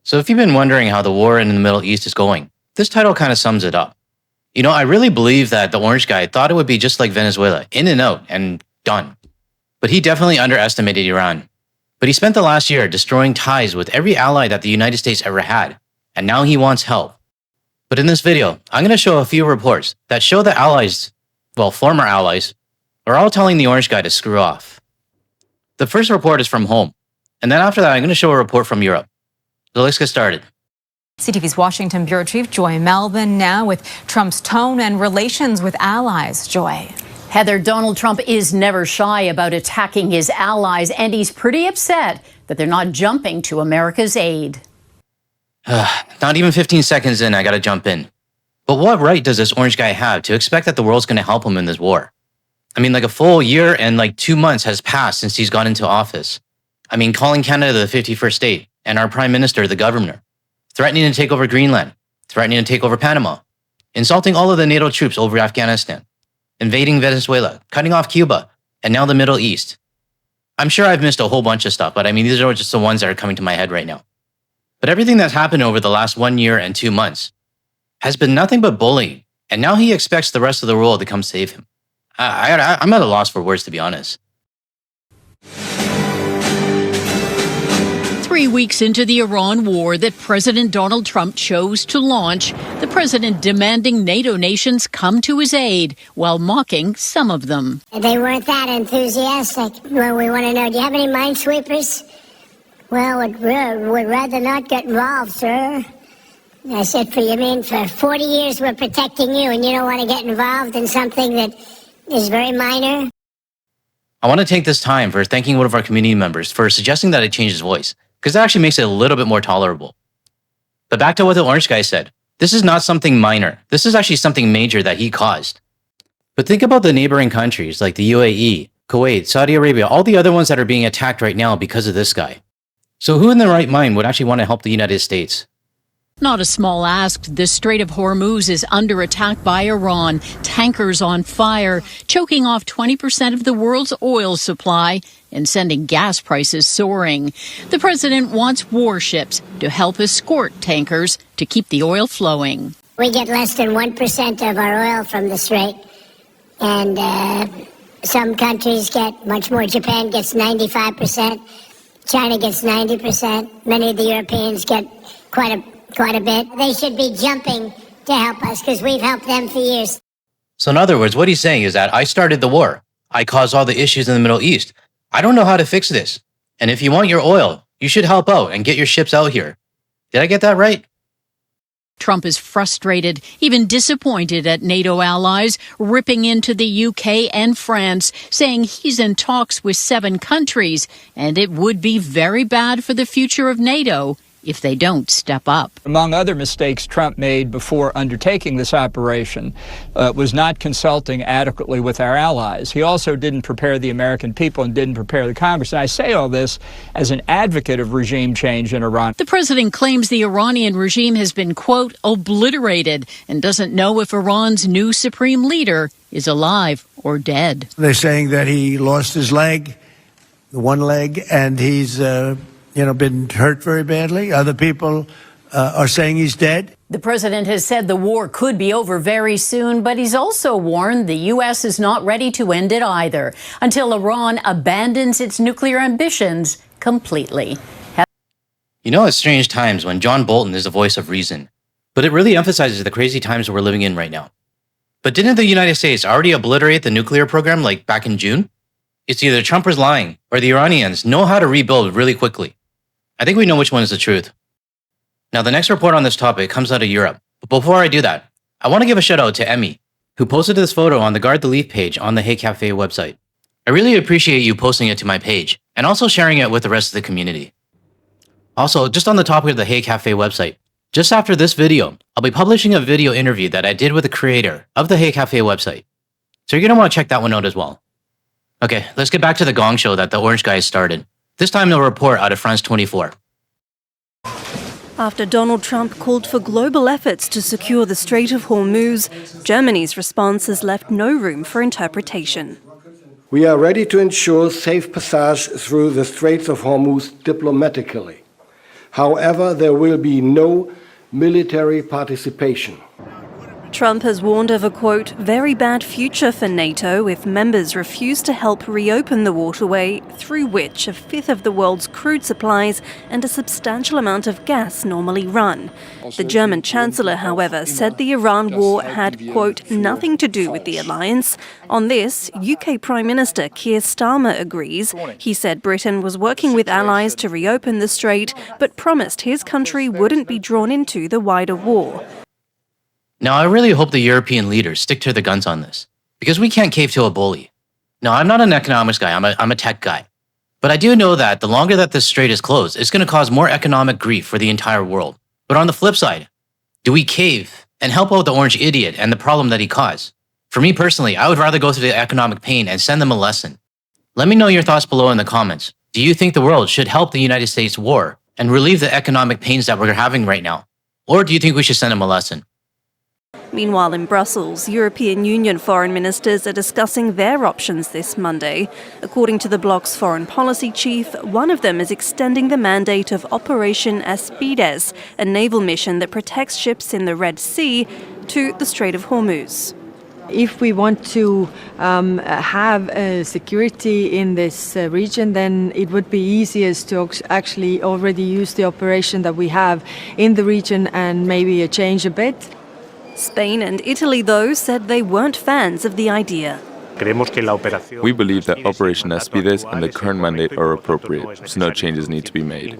So if you've been wondering how the war in the Middle East is going, this title kind of sums it up. You know, I really believe that the orange guy thought it would be just like Venezuela, in and out and done. But he definitely underestimated Iran. But he spent the last year destroying ties with every ally that the United States ever had, and now he wants help. But in this video, I'm going to show a few reports that show that allies, well, former allies, are all telling the orange guy to screw off. The first report is from home, and then after that, I'm going to show a report from Europe. So let's get started. CTV's Washington Bureau Chief Joy Melvin now with Trump's tone and relations with allies. Joy. Heather, Donald Trump is never shy about attacking his allies, and he's pretty upset that they're not jumping to America's aid. Not even 15 seconds in, I gotta jump in. But what right does this orange guy have to expect that the world's gonna help him in this war? I mean, like a full year and like 2 months has passed since he's got into office. I mean, calling Canada the 51st state and our prime minister the governor, threatening to take over Greenland, threatening to take over Panama, insulting all of the NATO troops over Afghanistan, invading Venezuela, cutting off Cuba, and now the Middle East. I'm sure I've missed a whole bunch of stuff, but I mean, these are just the ones that are coming to my head right now. But everything that's happened over the last 1 year and 2 months has been nothing but bullying, and now he expects the rest of the world to come save him. I'm at a loss for words, to be honest. 3 weeks into the Iran war that President Donald Trump chose to launch, the president demanding NATO nations come to his aid while mocking some of them. They weren't that enthusiastic. Well, we want to know, do you have any minesweepers? Well, we'd rather not get involved, sir. I said, for 40 years we're protecting you and you don't want to get involved in something that is very minor? I want to take this time for thanking one of our community members for suggesting that I change his voice, because that actually makes it a little bit more tolerable. But back to what the orange guy said. This is not something minor. This is actually something major that he caused. But think about the neighboring countries like the UAE, Kuwait, Saudi Arabia, all the other ones that are being attacked right now because of this guy. So who in their right mind would actually want to help the United States? Not a small ask. The Strait of Hormuz is under attack by Iran. Tankers on fire, choking off 20% of the world's oil supply and sending gas prices soaring. The president wants warships to help escort tankers to keep the oil flowing. We get less than 1% of our oil from the Strait. And some countries get much more. Japan gets 95%. China gets 90%. Many of the Europeans get quite a bit. They should be jumping to help us because we've helped them for years. So in other words, what he's saying is that I started the war. I caused all the issues in the Middle East. I don't know how to fix this. And if you want your oil, you should help out and get your ships out here. Did I get that right? Trump is frustrated, even disappointed at NATO allies, ripping into the UK and France, saying he's in talks with 7 countries, and it would be very bad for the future of NATO if they don't step up. Among other mistakes Trump made before undertaking this operation was not consulting adequately with our allies. He also didn't prepare the American people and didn't prepare the Congress. And I say all this as an advocate of regime change in Iran. The president claims the Iranian regime has been, quote, obliterated, and doesn't know if Iran's new supreme leader is alive or dead. They're saying that he lost his leg, one leg, and he's been hurt very badly. Other people are saying he's dead. The president has said the war could be over very soon, but he's also warned the U.S. is not ready to end it either until Iran abandons its nuclear ambitions completely. You know, it's strange times when John Bolton is the voice of reason, but it really emphasizes the crazy times we're living in right now. But didn't the United States already obliterate the nuclear program like back in June? It's either Trump is lying or the Iranians know how to rebuild really quickly. I think we know which one is the truth. Now, the next report on this topic comes out of Europe. But before I do that, I want to give a shout out to Emmy, who posted this photo on the Guard the Leaf page on the Hey Cafe website. I really appreciate you posting it to my page and also sharing it with the rest of the community. Also, just on the topic of the Hey Cafe website, just after this video, I'll be publishing a video interview that I did with the creator of the Hey Cafe website. So you're going to want to check that one out as well. Okay, let's get back to the gong show that the orange guy started. This time, a report out of France 24. After Donald Trump called for global efforts to secure the Strait of Hormuz, Germany's response has left no room for interpretation. We are ready to ensure safe passage through the Straits of Hormuz diplomatically. However, there will be no military participation. Trump has warned of a, quote, very bad future for NATO if members refuse to help reopen the waterway through which a fifth of the world's crude supplies and a substantial amount of gas normally run. The German Chancellor, however, said the Iran war had, quote, nothing to do with the alliance. On this, UK Prime Minister Keir Starmer agrees. He said Britain was working with allies to reopen the strait, but promised his country wouldn't be drawn into the wider war. Now, I really hope the European leaders stick to their guns on this, because we can't cave to a bully. Now, I'm not an economics guy, I'm a tech guy. But I do know that the longer that this strait is closed, it's going to cause more economic grief for the entire world. But on the flip side, do we cave and help out the orange idiot and the problem that he caused? For me personally, I would rather go through the economic pain and send them a lesson. Let me know your thoughts below in the comments. Do you think the world should help the United States war and relieve the economic pains that we're having right now? Or do you think we should send them a lesson? Meanwhile, in Brussels, European Union foreign ministers are discussing their options this Monday. According to the bloc's foreign policy chief, one of them is extending the mandate of Operation Aspides, a naval mission that protects ships in the Red Sea, to the Strait of Hormuz. If we want to have security in this region, then it would be easiest to actually already use the operation that we have in the region and maybe change a bit. Spain and Italy, though, said they weren't fans of the idea. We believe that Operation Aspides and the current mandate are appropriate, so no changes need to be made.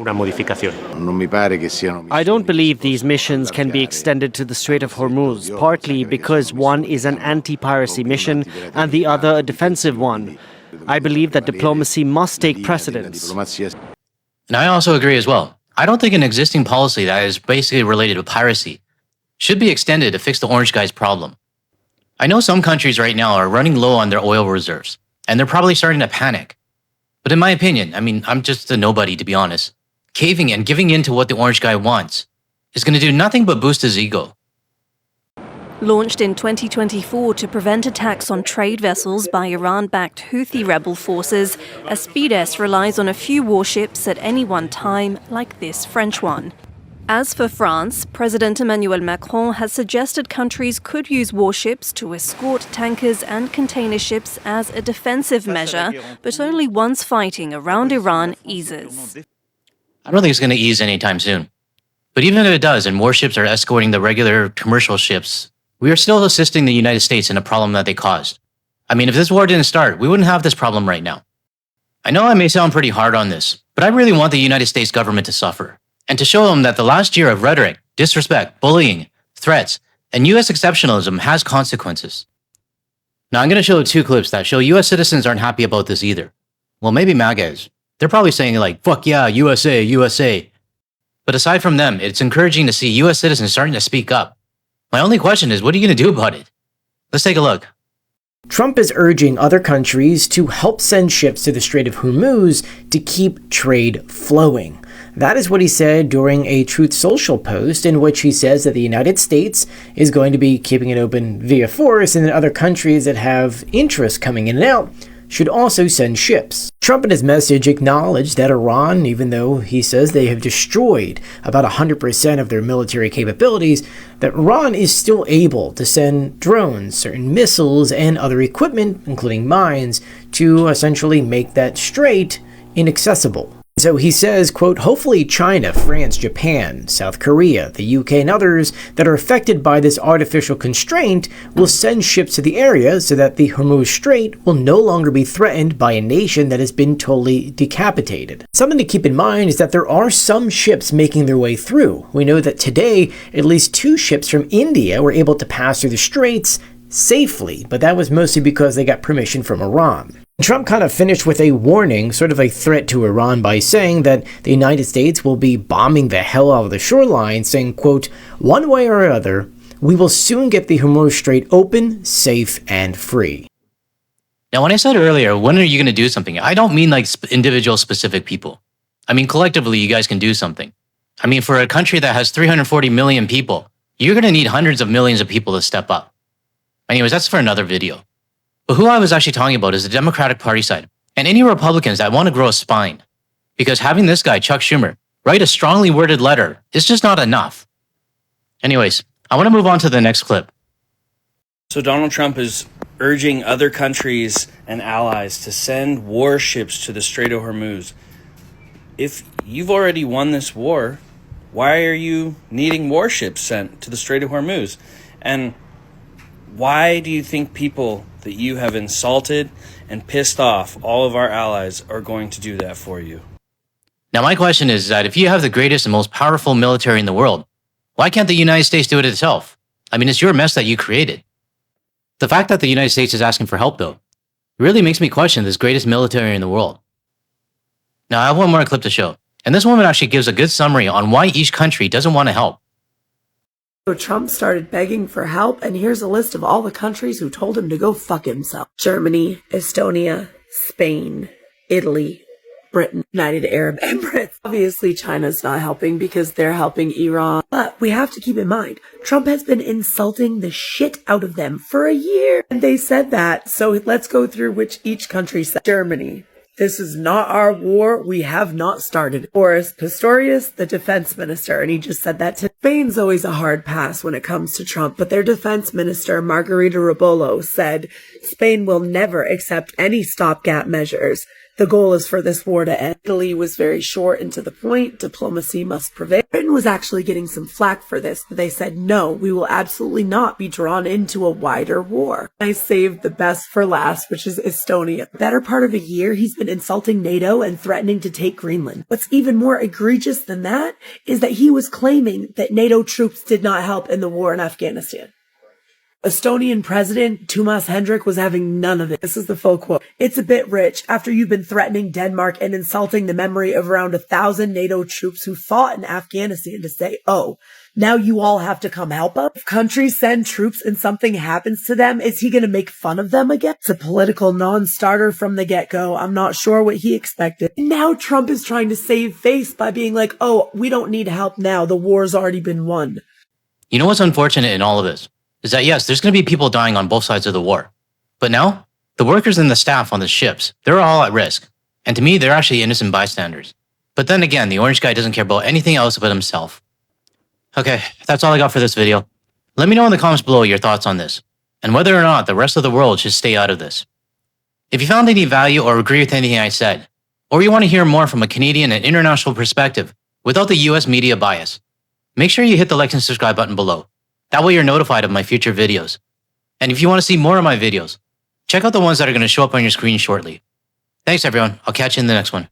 I don't believe these missions can be extended to the Strait of Hormuz, partly because one is an anti-piracy mission and the other a defensive one. I believe that diplomacy must take precedence. And I also agree as well. I don't think an existing policy that is basically related to piracy should be extended to fix the orange guy's problem. I know some countries right now are running low on their oil reserves, and they're probably starting to panic. But in my opinion, I'm just a nobody, to be honest. Caving and giving in to what the orange guy wants is going to do nothing but boost his ego. Launched in 2024 to prevent attacks on trade vessels by Iran-backed Houthi rebel forces, Aspides relies on a few warships at any one time, like this French one. As for France, President Emmanuel Macron has suggested countries could use warships to escort tankers and container ships as a defensive measure, but only once fighting around Iran eases. I don't think it's going to ease anytime soon. But even if it does and warships are escorting the regular commercial ships, we are still assisting the United States in a problem that they caused. If this war didn't start, we wouldn't have this problem right now. I know I may sound pretty hard on this, but I really want the United States government to suffer, and to show them that the last year of rhetoric, disrespect, bullying, threats, and US exceptionalism has consequences. Now I'm going to show 2 clips that show US citizens aren't happy about this either. Well, maybe MAGA is. They're probably saying like, fuck yeah, USA, USA. But aside from them, it's encouraging to see US citizens starting to speak up. My only question is, what are you going to do about it? Let's take a look. Trump is urging other countries to help send ships to the Strait of Hormuz to keep trade flowing. That is what he said during a Truth Social post in which he says that the United States is going to be keeping it open via force, and that other countries that have interest coming in and out should also send ships. Trump in his message acknowledged that Iran, even though he says they have destroyed about 100% of their military capabilities, that Iran is still able to send drones, certain missiles, and other equipment, including mines, to essentially make that strait inaccessible. So he says, quote, hopefully China, France, Japan, South Korea, the UK, and others that are affected by this artificial constraint will send ships to the area so that the Hormuz Strait will no longer be threatened by a nation that has been totally decapitated. Something to keep in mind is that there are some ships making their way through. We know that today, at least 2 ships from India were able to pass through the straits safely, but that was mostly because they got permission from Iran. Trump kind of finished with a warning, sort of a threat to Iran, by saying that the United States will be bombing the hell out of the shoreline, saying, quote, one way or other, we will soon get the Hormuz Strait open, safe, and free. Now, when I said earlier, when are you going to do something? I don't mean like individual specific people. Collectively, you guys can do something. For a country that has 340 million people, you're going to need hundreds of millions of people to step up. Anyways, that's for another video. But who I was actually talking about is the Democratic Party side, and any Republicans that want to grow a spine. Because having this guy, Chuck Schumer, write a strongly worded letter is just not enough. Anyways, I want to move on to the next clip. So Donald Trump is urging other countries and allies to send warships to the Strait of Hormuz. If you've already won this war, why are you needing warships sent to the Strait of Hormuz? And why do you think people that you have insulted and pissed off, all of our allies, are going to do that for you? Now, my question is that if you have the greatest and most powerful military in the world, why can't the United States do it itself? I mean, it's your mess that you created. The fact that the United States is asking for help, though, really makes me question this greatest military in the world. Now, I have one more clip to show, and this woman actually gives a good summary on why each country doesn't want to help. So Trump started begging for help, and here's a list of all the countries who told him to go fuck himself. Germany, Estonia, Spain, Italy, Britain, United Arab Emirates. Obviously, China's not helping because they're helping Iran. But we have to keep in mind, Trump has been insulting the shit out of them for a year. And they said that, so let's go through which each country said. Germany. This is not our war. We have not started. Boris Pistorius, the defense minister, and he just said that to Spain's always a hard pass when it comes to Trump, but their defense minister, Margarita Rebolo, said Spain will never accept any stopgap measures. The goal is for this war to end. Italy was very short and to the point. Diplomacy must prevail. Britain was actually getting some flack for this. They said, no, we will absolutely not be drawn into a wider war. I saved the best for last, which is Estonia. Better part of a year, he's been insulting NATO and threatening to take Greenland. What's even more egregious than that is that he was claiming that NATO troops did not help in the war in Afghanistan. Estonian President Toomas Hendrik was having none of it. This is the full quote. It's a bit rich after you've been threatening Denmark and insulting the memory of around 1,000 NATO troops who fought in Afghanistan to say, oh, now you all have to come help us? If countries send troops and something happens to them, is he going to make fun of them again? It's a political non-starter from the get-go. I'm not sure what he expected. And now Trump is trying to save face by being like, oh, we don't need help now. The war's already been won. You know what's unfortunate in all of this? Is that yes, there's going to be people dying on both sides of the war. But now, the workers and the staff on the ships, they're all at risk. And to me, they're actually innocent bystanders. But then again, the orange guy doesn't care about anything else but himself. Okay, that's all I got for this video. Let me know in the comments below your thoughts on this, and whether or not the rest of the world should stay out of this. If you found any value or agree with anything I said, or you want to hear more from a Canadian and international perspective without the US media bias, make sure you hit the like and subscribe button below. That way you're notified of my future videos. And if you want to see more of my videos, check out the ones that are going to show up on your screen shortly. Thanks everyone, I'll catch you in the next one.